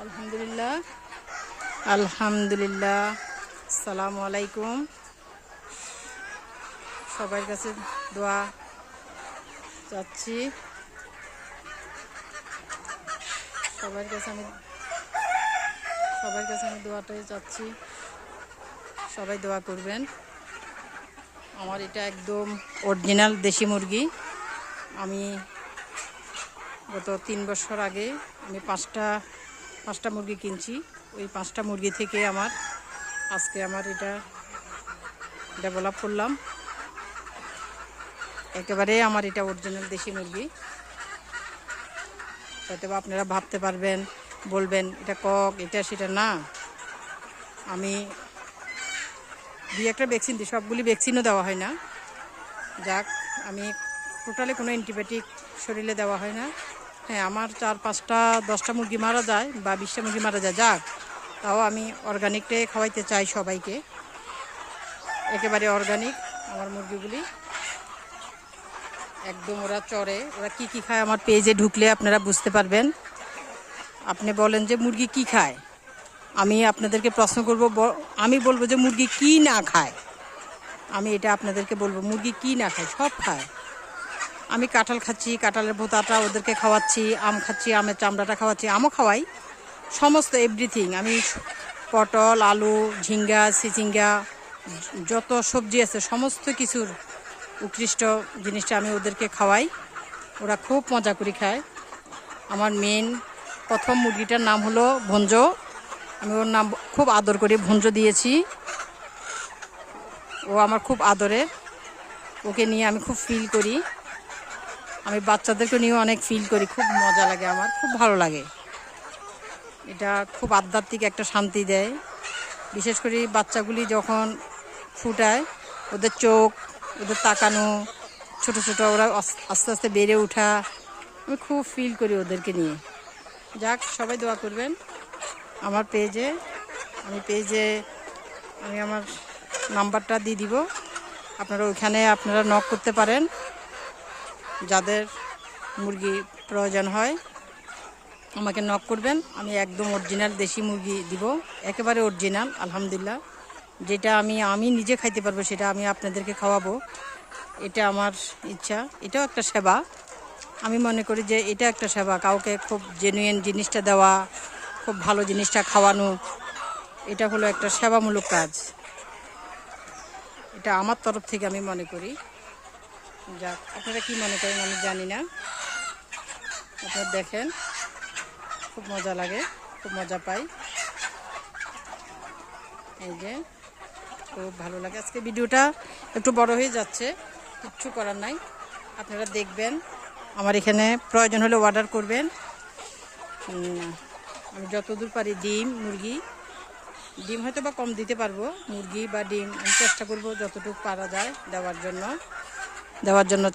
আলহামদুলিল্লাহ আলহামদুলিল্লাহ আসসালামু আলাইকুম। সবার কাছে দোয়া চাচ্ছি, সবার কাছে আমি দোয়াটাই চাচ্ছি। সবাই দোয়া করবেন। আমার এটা একদম অরিজিনাল দেশি মুরগি। আমি গত 3 বছর আগে আমি পাঁচটা মুরগি কিনছি। ওই 5টা মুরগি থেকে আজকে এটা ডেভেলপ করলাম। একেবারে আমার এটা অরিজিনাল দেশি মুরগি। হয়তো আপনারা ভাবতে পারবেন, বলবেন এটা কক, এটা সেটা না। আমি 2-1টা ভ্যাকসিন দিই, সবগুলি ভ্যাকসিনও দেওয়া হয় না। যাক, আমি টোটালি কোনো অ্যান্টিবায়োটিক শরীরে দেওয়া হয় না। হ্যাঁ, আমার 4-5টা 10টা মুরগি মারা যায় বা 20টা মুরগি মারা যায়। যাক, তাও আমি অর্গানিকটাই খাওয়াইতে চাই সবাইকে। একেবারে অর্গানিক আমার মুরগিগুলি। একদম ওরা চড়ে, ওরা কি কি খায় আমার পেজে ঢুকলে আপনারা বুঝতে পারবেন। আপনি বলেন যে মুরগি কি খায়, আমি আপনাদেরকে প্রশ্ন করব, আমি বলবো যে মুরগি কি না খায়। আমি এটা আপনাদেরকে বলবো, মুরগি কি না খায়, সব খায়। আমি কাঁঠাল খাচ্ছি, কাঁঠালের ভোঁতাটা ওদেরকে খাওয়াচ্ছি, আম খাচ্ছি, আমের চামড়াটা খাওয়াচ্ছি, আমও খাওয়াই, সমস্ত এভরিথিং। আমি পটল, আলু, ঝিঙ্গা, চিচিঙ্গা, যত সবজি আছে সমস্ত কিছুর উৎকৃষ্ট জিনিসটা আমি ওদেরকে খাওয়াই। ওরা খুব মজা করে খায়। আমার প্রথম মুরগিটার নাম হলো ভঞ্জ। আমি ওর নাম খুব আদর করে ভঞ্জ দিয়েছি। ও আমার খুব আদরের। ওকে নিয়ে আমি খুব ফিল করি। আমি বাচ্চাদেরকে নিয়েও অনেক ফিল করি, খুব মজা লাগে, আমার খুব ভালো লাগে। এটা খুব আধ্যাত্মিক একটা শান্তি দেয়। বিশেষ করে বাচ্চাগুলি যখন ফুটায়, ওদের চোখ, ওদের তাকানো, ছোট ছোট ওরা আস্তে আস্তে বেড়ে ওঠা, আমি খুব ফিল করি ওদেরকে নিয়ে। যাক, সবাই দোয়া করবেন। আমার পেজে আমি আমার নাম্বারটা দিয়ে দিব, আপনারা ওইখানে নক করতে পারেন। যাদের মুরগি প্রয়োজন হয় আমাকে নক করবেন। আমি একদম অরিজিনাল দেশি মুরগি দিব, একেবারে অরিজিনাল। আলহামদুলিল্লাহ, যেটা আমি নিজে খাইতে পারবো সেটা আমি আপনাদেরকে খাওয়াবো। এটা আমার ইচ্ছা, এটাও একটা সেবা। আমি মনে করি যে এটা একটা সেবা, কাউকে খুব জেনুইন জিনিসটা দেওয়া, খুব ভালো জিনিসটা খাওয়ানো, এটা হলো একটা সেবামূলক কাজ। এটা আমার তরফ থেকে আমি মনে করি। যাক, আপনারা কি মনে করেন আমি জানি না। আপনারা দেখেন, খুব মজা লাগে, খুব মজা পাই। এই যে খুব ভালো লাগে। আজকে ভিডিওটা একটু বড় হয়ে যাচ্ছে, কিচ্ছু করার নাই। আপনারা দেখবেন, আমার এখানে প্রয়োজন হলে অর্ডার করবেন। আমি যতদূর পারি ডিম হয়তো বা কম দিতে পারবো। মুরগি বা ডিম আমি চেষ্টা করব যতটুকু পারা যায় দেওয়ার জন্য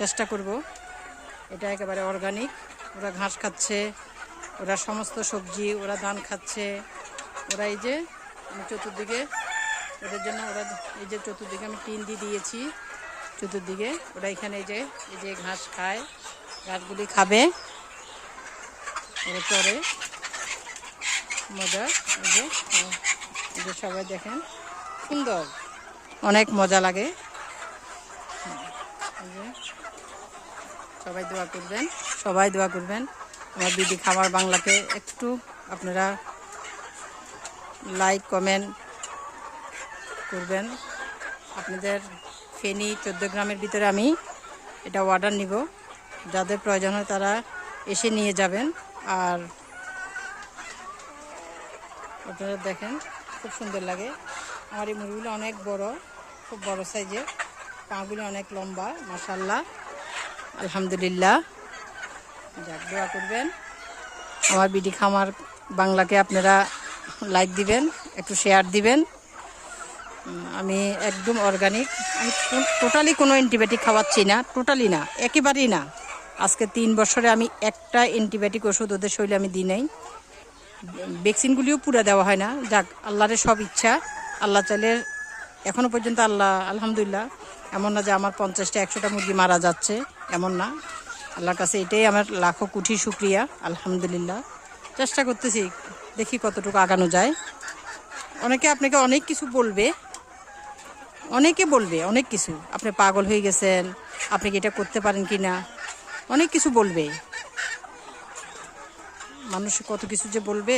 চেষ্টা করব। এটা একেবারে অর্গানিক। ওরা ঘাস খাচ্ছে, ওরা সমস্ত সবজি, ওরা ধান খাচ্ছে। ওরা এই যে আমি চতুর্দিকে ওদের জন্য এই যে চতুর্দিকে আমি টিন দিয়ে দিয়েছি চতুর্দিকে। ওরা এখানে এই যে ঘাস খায়, ঘাসগুলি খাবে, ওরা চড়ে, মজা। এই যে সবাই দেখেন, সুন্দর, অনেক মজা লাগে। সবাই দোয়া করবেন। আমার বিডি খামার বাংলাকে একটু আপনারা লাইক কমেন্ট করবেন। আপনাদের ফেনী 14 গ্রামের ভিতরে আমি এটা অর্ডার নিব। যাদের প্রয়োজন হয় তারা এসে নিয়ে যাবেন। আর আপনারা দেখেন, খুব সুন্দর লাগে। আমার এই মুরগিগুলো অনেক বড়, খুব বড় সাইজের, পাগুলো অনেক লম্বা, মাশাআল্লাহ, আলহামদুলিল্লাহ। যাক, দোয়া করবেন। আমার বিডি খামার বাংলাকে আপনারা লাইক দিবেন, একটু শেয়ার দিবেন। আমি একদম অর্গানিক। আমি টোটালি কোনো অ্যান্টিবায়োটিক খাওয়াচ্ছি না, টোটালি না, একেবারেই না। আজকে 3 বছরে আমি একটা অ্যান্টিবায়োটিক ওষুধ ওদের শরীরে আমি দিই নাই। ভ্যাকসিনগুলিও পুরো দেওয়া হয় না। যাক, আল্লাহরের সব ইচ্ছা। আল্লাহ চাইলে এখনও পর্যন্ত আলহামদুলিল্লাহ, এমন না যে আমার 50টা 100টা মুরগি মারা যাচ্ছে, এমন না। আল্লাহর কাছে এটাই আমার লাখো কোটি শুকরিয়া, আলহামদুলিল্লাহ। চেষ্টা করতেছি, দেখি কতটুকু আগানো যায়। অনেকে আপনাকে অনেক কিছু বলবে, অনেকে বলবে অনেক কিছু, আপনি পাগল হয়ে গেছেন, আপনি কি এটা করতে পারেন কি না, অনেক কিছু বলবে। মানুষ কত কিছু যে বলবে।